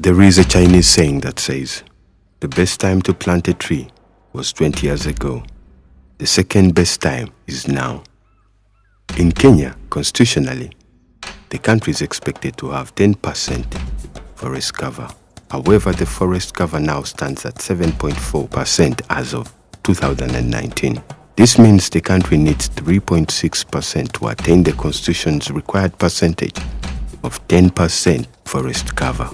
There is a Chinese saying that says, the best time to plant a tree was 20 years ago. The second best time is now. In Kenya, constitutionally, the country is expected to have 10% forest cover. However, the forest cover now stands at 7.4% as of 2019. This means the country needs 3.6% to attain the constitution's required percentage of 10% forest cover.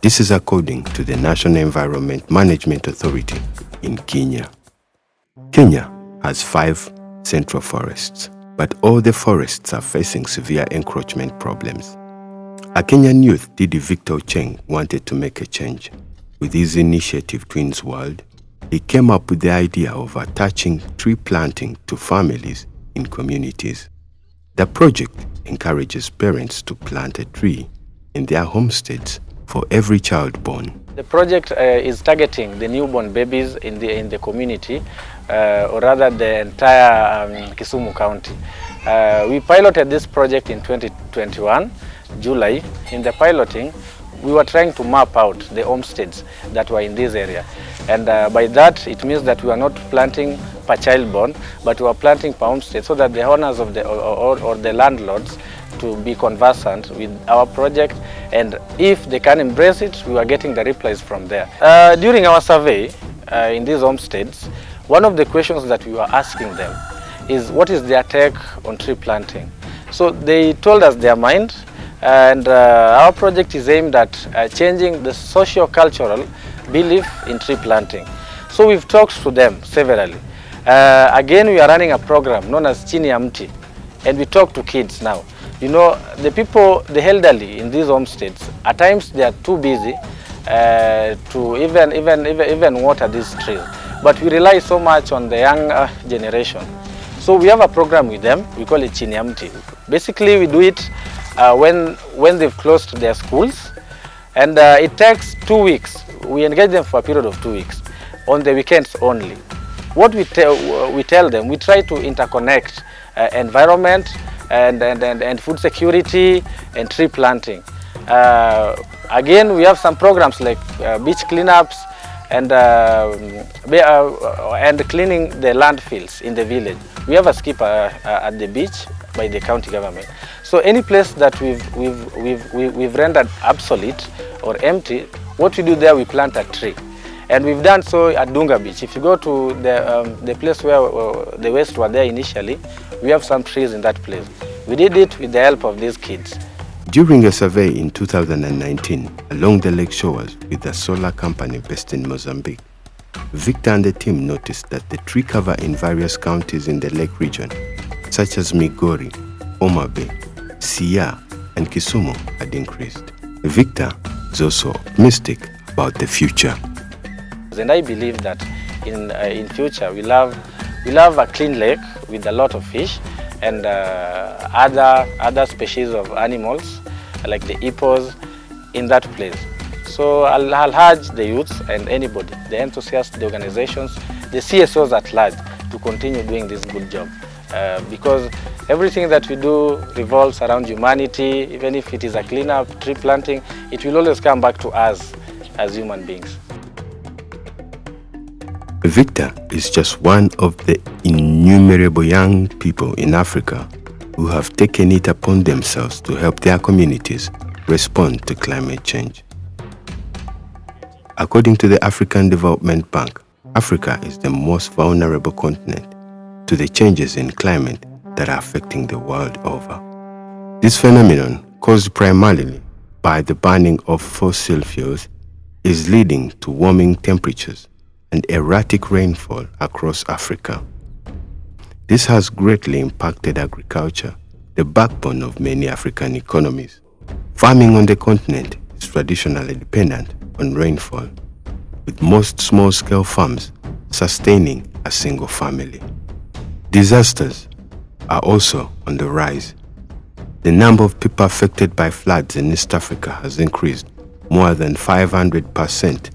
This is according to the National Environment Management Authority in Kenya. Kenya has 5 central forests, but all the forests are facing severe encroachment problems. A Kenyan youth, Didi Victor Ocheng, wanted to make a change. With his initiative Twins World, he came up with the idea of attaching tree planting to families in communities. The project encourages parents to plant a tree in their homesteads for every child born. The project is targeting the newborn babies in the community, or rather the entire Kisumu County. We piloted this project in 2021, July. In the piloting, we were trying to map out the homesteads that were in this area. And by that, it means that we are not planting per child born, but we are planting per homestead, so that the owners of the or the landlords to be conversant with our project, and if they can embrace it, we are getting the replies from there. During our survey in these homesteads, one of the questions that we were asking them is what is their take on tree planting. So they told us their mind, and our project is aimed at changing the socio-cultural belief in tree planting. So we've talked to them severally. Again, we are running a program known as Chini ya Mti, and we talk to kids now. You know, the people, the elderly in these homesteads, at times they are too busy to even water these trees. But we rely so much on the young generation. So we have a program with them, we call it Chini ya Mti. Basically, we do it when they've closed their schools, and it takes 2 weeks. We engage them for a period of 2 weeks, on the weekends only. What we tell them, we try to interconnect environment and food security and tree planting. Again, we have some programs like beach cleanups and cleaning the landfills in the village. We have a skipper at the beach by the county government. So any place that we've rendered obsolete or empty, what we do there, we plant a tree. And we've done so at Dunga Beach. If you go to the place where the West were there initially, we have some trees in that place. We did it with the help of these kids. During a survey in 2019 along the lake shores with a solar company based in Mozambique, Victor and the team noticed that the tree cover in various counties in the lake region, such as Migori, Homa Bay, Siaya, and Kisumu, had increased. Victor is also optimistic about the future. And I believe that in future we'll have a clean lake with a lot of fish and other species of animals like the hippos in that place. So I'll urge the youths and anybody, the enthusiasts, the organizations, the CSOs at large to continue doing this good job. Because everything that we do revolves around humanity. Even if it is a cleanup, tree planting, it will always come back to us as human beings. Victor is just one of the innumerable young people in Africa who have taken it upon themselves to help their communities respond to climate change. According to the African Development Bank, Africa is the most vulnerable continent to the changes in climate that are affecting the world over. This phenomenon, caused primarily by the burning of fossil fuels, is leading to warming temperatures and erratic rainfall across Africa. This has greatly impacted agriculture, the backbone of many African economies. Farming on the continent is traditionally dependent on rainfall, with most small-scale farms sustaining a single family. Disasters are also on the rise. The number of people affected by floods in East Africa has increased more than 500%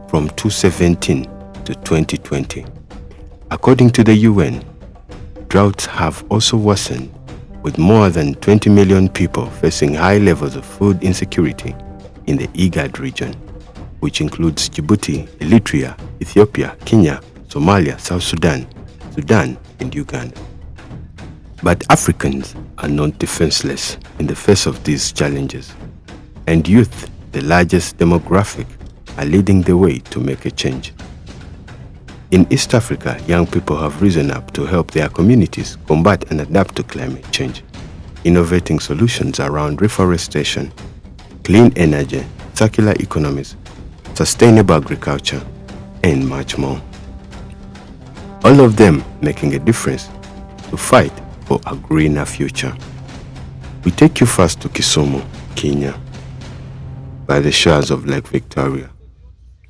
from 2017 to 2020. According to the UN, droughts have also worsened, with more than 20 million people facing high levels of food insecurity in the IGAD region, which includes Djibouti, Eritrea, Ethiopia, Kenya, Somalia, South Sudan, Sudan, and Uganda. But Africans are not defenseless in the face of these challenges, and youth, the largest demographic, are leading the way to make a change. In East Africa, young people have risen up to help their communities combat and adapt to climate change, innovating solutions around reforestation, clean energy, circular economies, sustainable agriculture, and much more. All of them making a difference to fight for a greener future. We take you first to Kisumu, Kenya, by the shores of Lake Victoria,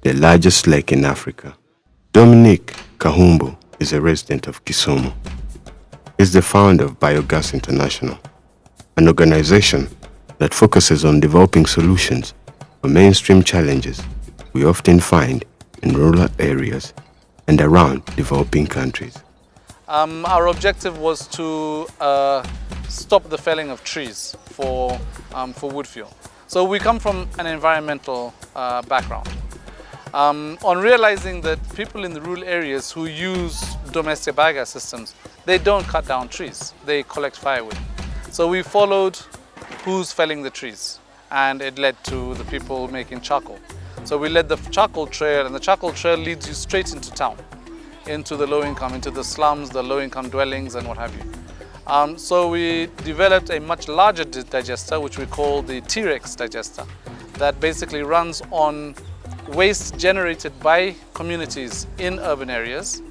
the largest lake in Africa. Dominic Kahumbu is a resident of Kisumu. He's the founder of Biogas International, an organization that focuses on developing solutions for mainstream challenges we often find in rural areas and around developing countries. Our objective was to stop the felling of trees for wood fuel. So we come from an environmental background. On realizing that people in the rural areas who use domestic biogas systems, they don't cut down trees, they collect firewood. So we followed who's felling the trees, and it led to the people making charcoal. So we led the charcoal trail, and the charcoal trail leads you straight into town, into the low income, into the slums, the low income dwellings and what have you. So we developed a much larger digester, which we call the T-Rex digester, that basically runs on waste generated by communities in urban areas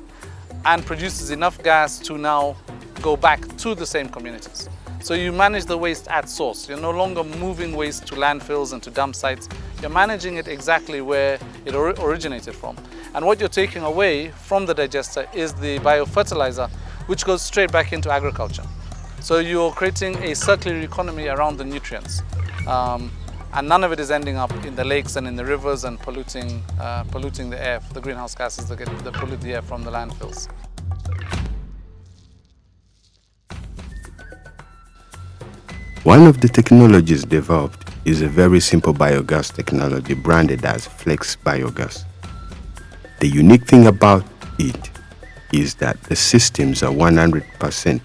and produces enough gas to now go back to the same communities. So you manage the waste at source. You're no longer moving waste to landfills and to dump sites. You're managing it exactly where it originated from. And what you're taking away from the digester is the biofertilizer, which goes straight back into agriculture. So you're creating a circular economy around the nutrients. And none of it is ending up in the lakes and in the rivers and polluting the air, the greenhouse gases that pollute the air from the landfills. One of the technologies developed is a very simple biogas technology branded as Flex Biogas. The unique thing about it is that the systems are 100%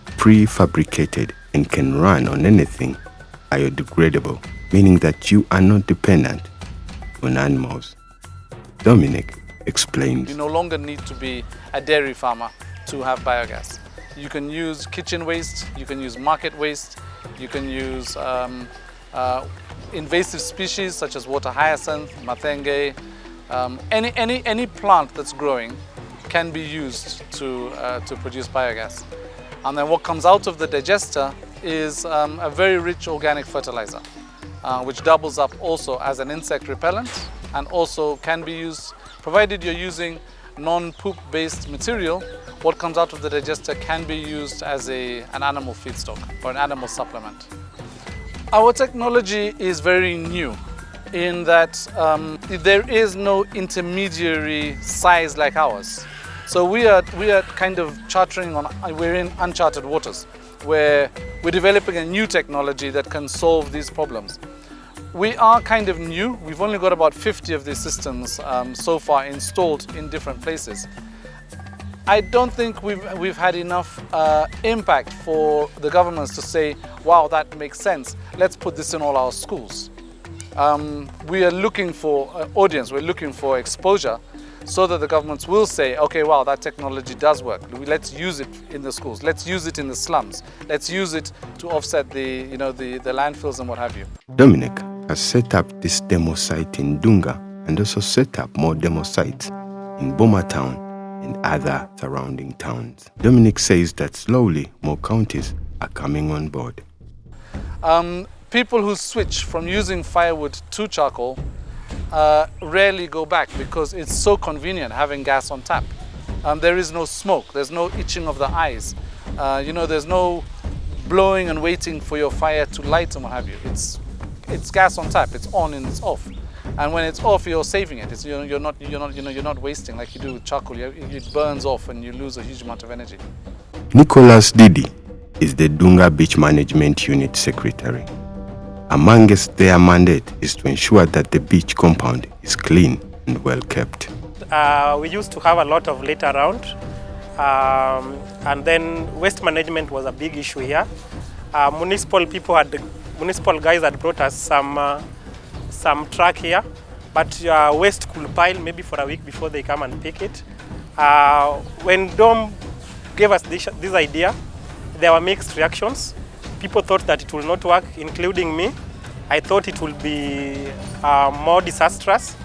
prefabricated and can run on anything biodegradable, meaning that you are not dependent on animals. Dominic explains. You no longer need to be a dairy farmer to have biogas. You can use kitchen waste, you can use market waste, you can use invasive species such as water hyacinth, mathenge. Any plant that's growing can be used to produce biogas. And then what comes out of the digester is a very rich organic fertilizer, which doubles up also as an insect repellent and also can be used, provided you're using non-poop based material. What comes out of the digester can be used as an animal feedstock or an animal supplement. Our technology is very new in that there is no intermediary size like ours. So we are kind of we're in uncharted waters where we're developing a new technology that can solve these problems. We are kind of new. We've only got about 50 of these systems so far installed in different places. I don't think we've had enough impact for the governments to say, wow, that makes sense. Let's put this in all our schools. We are looking for audience, we're looking for exposure so that the governments will say, okay, wow, that technology does work. Let's use it in the schools. Let's use it in the slums. Let's use it to offset the landfills and what have you. Dominic has set up this demo site in Dunga and also set up more demo sites in Boma Town and other surrounding towns. Dominic says that slowly more counties are coming on board. People who switch from using firewood to charcoal rarely go back because it's so convenient having gas on tap. There is no smoke, there's no itching of the eyes, there's no blowing and waiting for your fire to light and what have you. It's gas on tap, it's on and it's off. And when it's off, you're saving it. You're not wasting like you do with charcoal. It burns off and you lose a huge amount of energy. Nicholas Didi is the Dunga Beach Management Unit Secretary. Amongst their mandate is to ensure that the beach compound is clean and well kept. We used to have a lot of litter around, and then waste management was a big issue here. Municipal guys had brought us some truck here, but waste could pile maybe for a week before they come and pick it. When Dom gave us this idea, there were mixed reactions. People thought that it will not work, including me. I thought it will be more disastrous.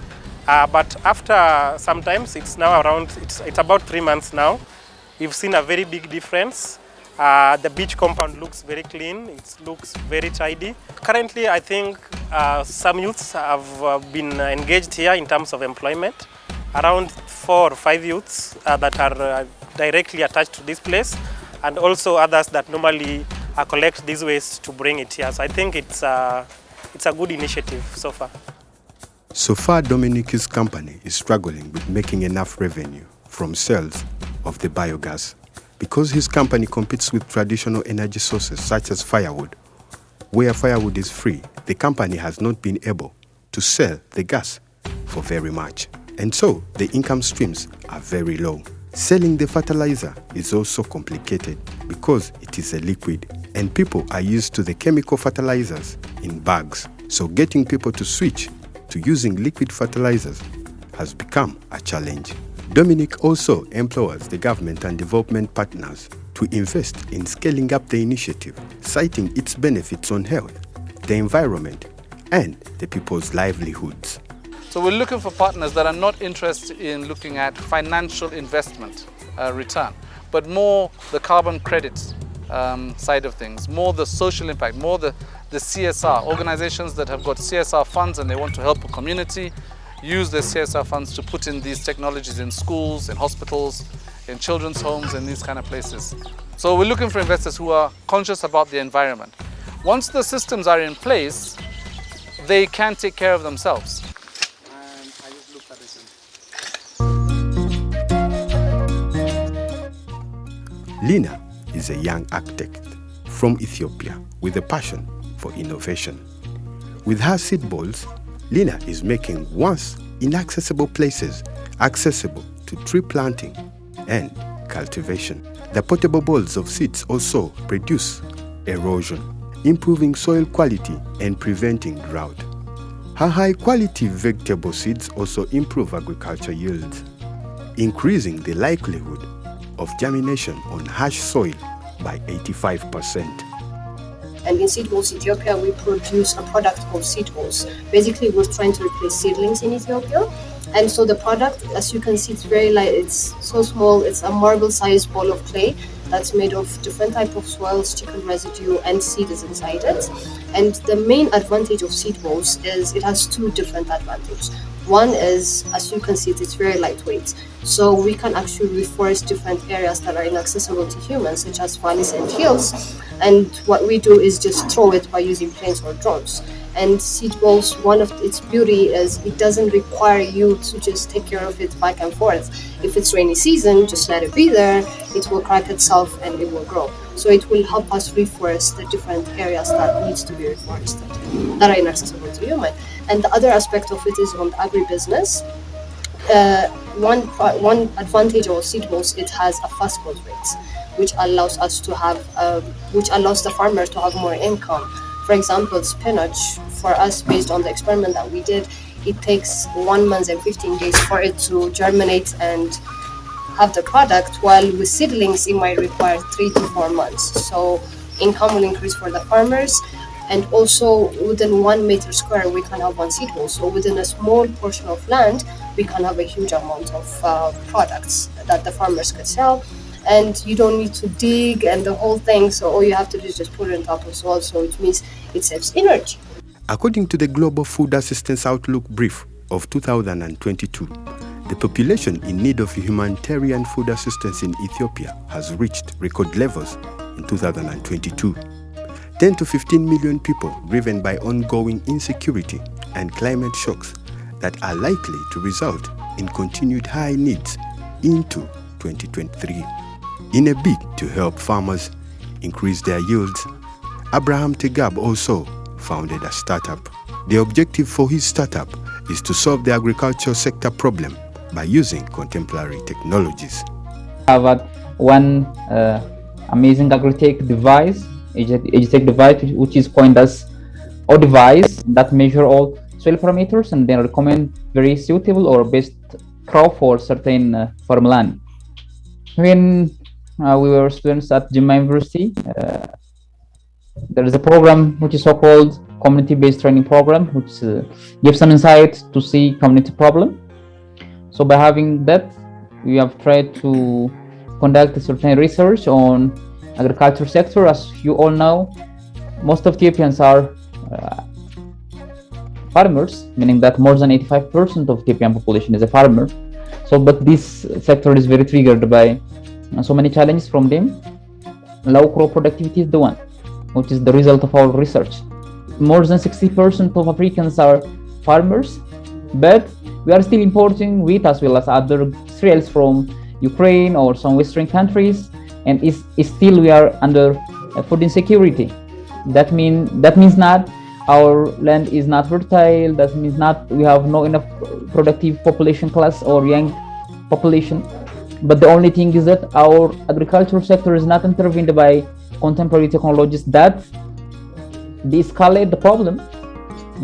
But after sometimes, it's now around, it's about 3 months now. We've seen a very big difference. The beach compound looks very clean, it looks very tidy. Currently, I think some youths have been engaged here in terms of employment. Around 4 or 5 youths that are directly attached to this place, and also others that normally collect this waste to bring it here. So I think it's a good initiative so far. So far, Dominique's company is struggling with making enough revenue from sales of the biogas because his company competes with traditional energy sources such as firewood. Where firewood is free, the company has not been able to sell the gas for very much. And so the income streams are very low. Selling the fertilizer is also complicated because it is a liquid and people are used to the chemical fertilizers in bags. So getting people to switch to using liquid fertilizers has become a challenge. Dominique also implores the government and development partners to invest in scaling up the initiative, citing its benefits on health, the environment, and the people's livelihoods. So we're looking for partners that are not interested in looking at financial investment return, but more the carbon credits side of things, more the social impact, more the CSR, organizations that have got CSR funds and they want to help a community, use their CSR funds to put in these technologies in schools, in hospitals, in children's homes, and these kind of places. So we're looking for investors who are conscious about the environment. Once the systems are in place, they can take care of themselves. Lina is a young architect from Ethiopia with a passion for innovation. With her seed balls, Lina is making once inaccessible places accessible to tree planting and cultivation. The portable balls of seeds also reduce erosion, improving soil quality and preventing drought. Her high-quality vegetable seeds also improve agriculture yields, increasing the likelihood of germination on harsh soil by 85%. And in Seed Balls Ethiopia, we produce a product called Seed Balls. Basically, we're trying to replace seedlings in Ethiopia. And so the product, as you can see, it's very light, it's so small, it's a marble-sized ball of clay that's made of different type of soils, chicken residue, and seed is inside it. And the main advantage of Seed Balls is it has 2 different advantages. One is, as you can see, it's very lightweight. So we can actually reforest different areas that are inaccessible to humans, such as valleys and hills. And what we do is just throw it by using planes or drones. And Seed Balls, one of its beauty is it doesn't require you to just take care of it back and forth. If it's rainy season, just let it be there, it will crack itself and it will grow. So it will help us reforest the different areas that needs to be reforested, that are inaccessible to human. And the other aspect of it is on the agribusiness. One advantage of Seed Balls, it has a fast growth rate, which allows us to have, which allows the farmers to have more income. For example, spinach, for us, based on the experiment that we did, it takes 1 month and 15 days for it to germinate and have the product, while with seedlings, it might require 3 to 4 months. So income will increase for the farmers. And also within 1 meter square, we can have 1 seed ball. So within a small portion of land, we can have a huge amount of products that the farmers could sell. And you don't need to dig and the whole thing. So all you have to do is just put it on top of soil. So it means it saves energy. According to the Global Food Assistance Outlook Brief of 2022, the population in need of humanitarian food assistance in Ethiopia has reached record levels in 2022. 10 to 15 million people driven by ongoing insecurity and climate shocks that are likely to result in continued high needs into 2023. In a bid to help farmers increase their yields, Abraham Tegab also founded a startup. The objective for his startup is to solve the agricultural sector problem by using contemporary technologies. I have one amazing Agritech device, Agritech device, which is coined as a device that measure all soil parameters and then recommend very suitable or best crop for certain farmland. When we were students at Jimma University, there is a program which is so-called community-based training program, which gives some insight to see community problem. So by having that, we have tried to conduct a certain research on agriculture sector. As you all know, most of Ethiopians are farmers, meaning that more than 85% of Ethiopian population is a farmer. So, but this sector is very triggered by so many challenges from them. Low crop productivity is the one, which is the result of our research. More than 60% of Africans are farmers, but we are still importing wheat as well as other cereals from Ukraine or some Western countries, and is still we are under food insecurity. That means not our land is not fertile. That means not we have no enough productive population class or young population. But the only thing is that our agricultural sector is not intervened by contemporary technologies that de-escalate the problem,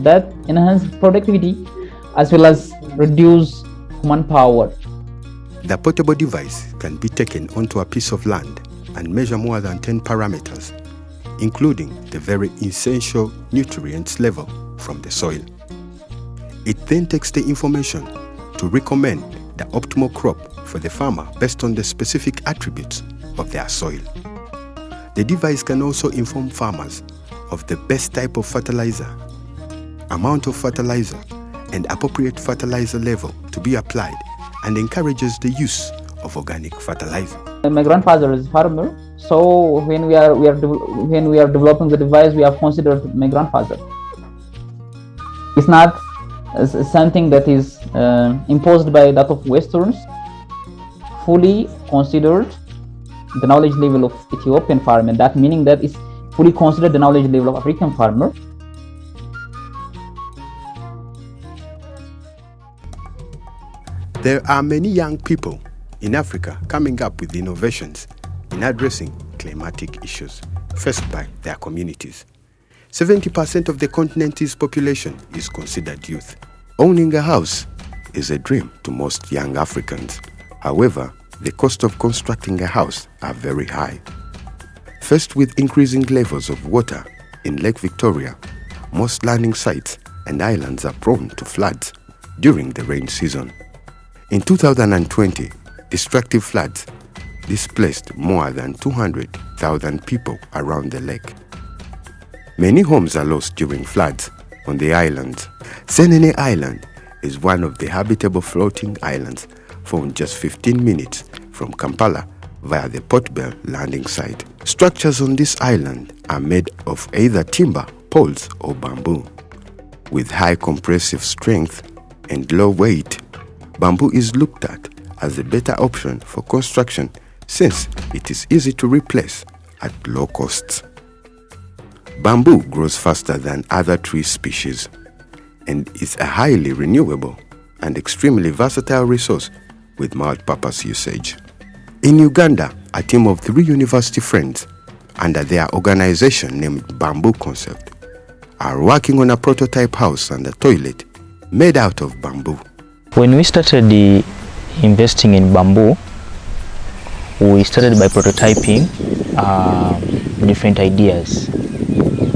that enhance productivity as well as reduce human power. The portable device can be taken onto a piece of land and measure more than 10 parameters, including the very essential nutrients level from the soil. It then takes the information to recommend the optimal crop for the farmer based on the specific attributes of their soil. The device can also inform farmers of the best type of fertilizer, amount of fertilizer, and appropriate fertilizer level to be applied, and encourages the use of organic fertilizer. My grandfather is a farmer, so when we are developing the device, we have considered my grandfather. It's not something that is imposed by that of Westerns. Fully considered the knowledge level of Ethiopian farmer, and that meaning that is fully considered the knowledge level of African farmer. There are many young people in Africa coming up with innovations in addressing climatic issues faced by their communities. 70% of the continent's population is considered youth. Owning a house is a dream to most young Africans. However, the cost of constructing a house are very high. First, with increasing levels of water in Lake Victoria, most landing sites and islands are prone to floods during the rain season. In 2020, destructive floods displaced more than 200,000 people around the lake. Many homes are lost during floods on the islands. Senene Island is one of the habitable floating islands found just 15 minutes from Kampala via the Port Bell landing site. Structures on this island are made of either timber, poles, or bamboo. With high compressive strength and low weight, bamboo is looked at as a better option for construction since it is easy to replace at low costs. Bamboo grows faster than other tree species and is a highly renewable and extremely versatile resource with multi-purpose usage. In Uganda, a team of 3 university friends under their organization named Bamboo Concept are working on a prototype house and a toilet made out of bamboo. When we started investing in bamboo, we started by prototyping different ideas,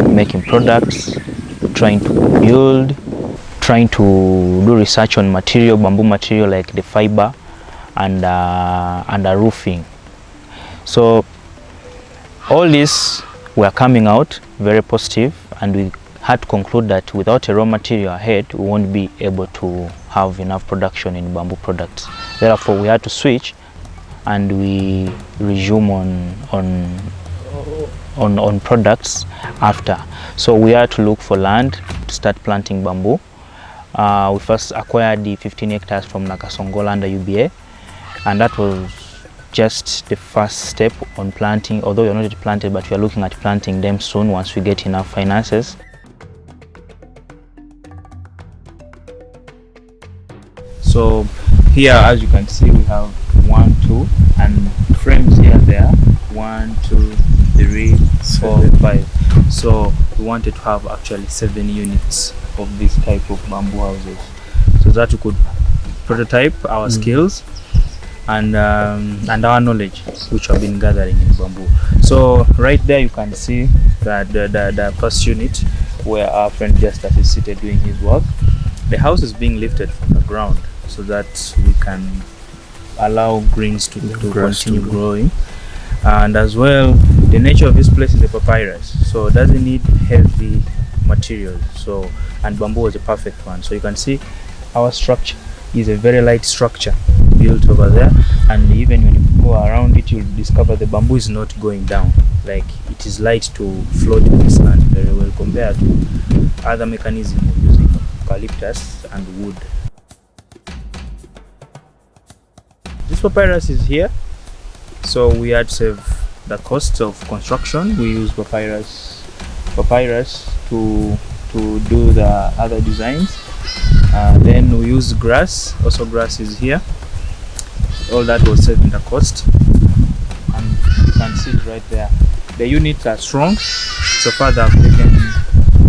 making products, trying to build, trying to do research on material, bamboo material like the fiber and the roofing. So all this were coming out very positive, and we had to conclude that without a raw material ahead, we won't be able to have enough production in bamboo products. Therefore, we had to switch, and we resume on products after. So we had to look for land to start planting bamboo. We first acquired the 15 hectares from Nakasongola under UBA, and that was just the first step on planting, although we are not yet planted, but we are looking at planting them soon once we get enough finances. So here, as you can see, we have 1, 2, and frames here there 1, 2, 3, 4, 5. So we wanted to have actually 7 units of this type of bamboo houses, so that we could prototype our skills and our knowledge which have been gathering in bamboo. So right there you can see that the first unit where our friend Justus is seated doing his work. The house is being lifted from the ground so that we can allow greens to continue growing. And as well, the nature of this place is a papyrus, so it doesn't need heavy materials. So, and bamboo is a perfect one. So you can see our structure is a very light structure built over there, and even when you go around it, you'll discover the bamboo is not going down. Like, it is light to float in this land very well compared to other mechanisms of using eucalyptus and wood. This papyrus is here, so we had saved the cost of construction. We use papyrus to do the other designs. Then we use grass. Also, grass is here. All that was saving the cost, and you can see it right there. The units are strong. So far, they have taken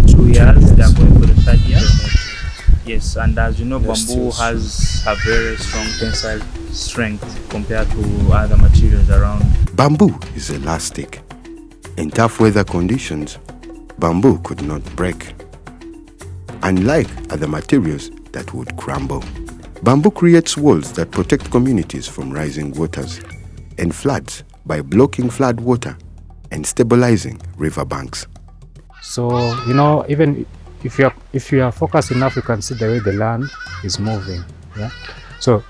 2 years. They are going for the 3rd year. Yes, and as you know, bamboo has a very strong tensile strength compared to other materials around. Bamboo is elastic. In tough weather conditions, bamboo could not break. Unlike other materials that would crumble, bamboo creates walls that protect communities from rising waters and floods by blocking flood water and stabilizing riverbanks. So, you know, even if you are focused enough, you can see the way the land is moving. Yeah. So,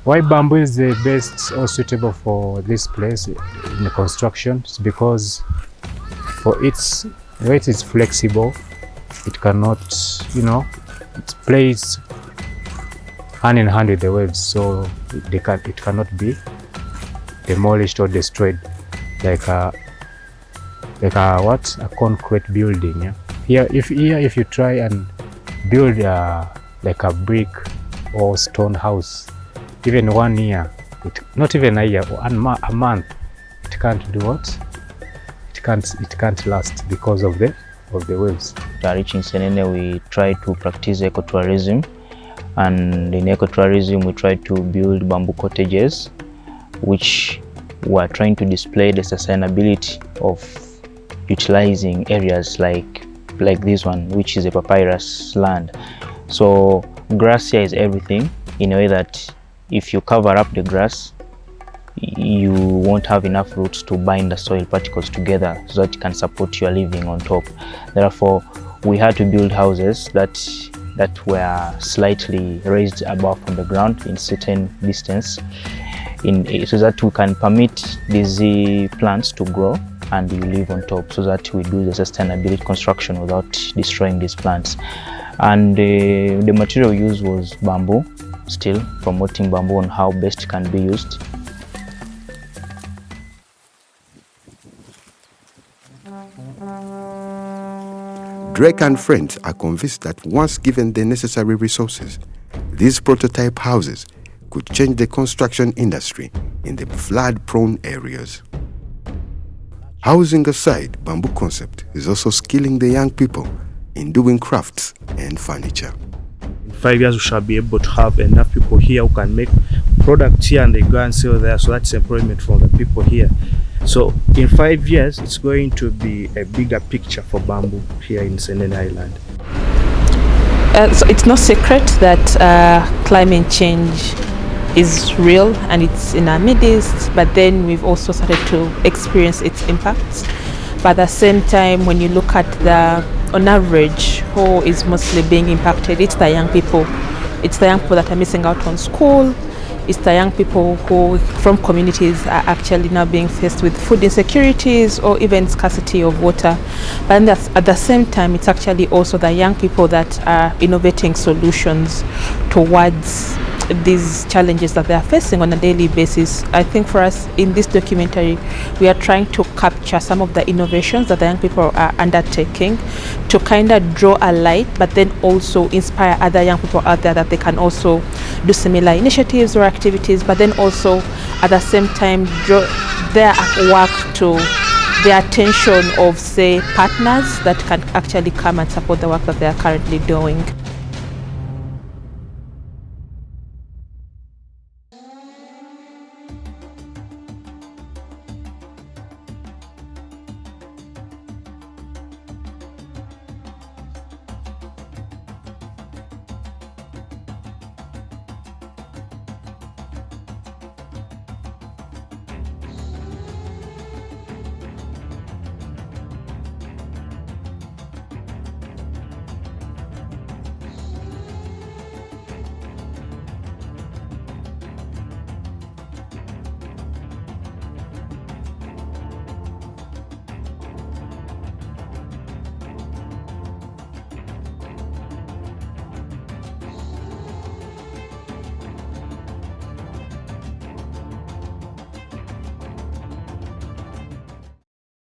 why bamboo is the best or suitable for this place in the construction? It's because for its weight is flexible. It cannot, you know, it plays hand in hand with the waves, so it cannot be demolished or destroyed like a concrete building. Yeah. Here, if you try and build like a brick or stone house, even 1 year, not even a year, a month, it can't do what? It can't last because of the waves. Reaching Senene, we try to practice ecotourism, and in ecotourism we try to build bamboo cottages, which were trying to display the sustainability of utilizing areas like this one, which is a papyrus land. So grass here is everything, in a way that if you cover up the grass, you won't have enough roots to bind the soil particles together so that it can support your living on top. Therefore, we had to build houses that were slightly raised above from the ground in certain distance, so that we can permit these plants to grow and you live on top, so that we do the sustainability construction without destroying these plants. And the material used was bamboo, still promoting bamboo on how best can be used. Drake and friends are convinced that once given the necessary resources, these prototype houses could change the construction industry in the flood-prone areas. Housing aside, bamboo concept is also skilling the young people in doing crafts and furniture. In 5 years, we shall be able to have enough people here who can make products here and they go and sell there, so that's employment for the people here. So in 5 years, it's going to be a bigger picture for bamboo here in Senene Island. So it's no secret that climate change is real and it's in our midst, but then we've also started to experience its impacts. But at the same time, when you look at on average, who is mostly being impacted, it's the young people. It's the young people that are missing out on school. It's the young people who from communities are actually now being faced with food insecurities or even scarcity of water. But at the same time, it's actually also the young people that are innovating solutions towards these challenges that they are facing on a daily basis. I think for us in this documentary, we are trying to capture some of the innovations that the young people are undertaking to kind of draw a light, but then also inspire other young people out there that they can also do similar initiatives or activities, but then also at the same time draw their work to the attention of, say, partners that can actually come and support the work that they are currently doing.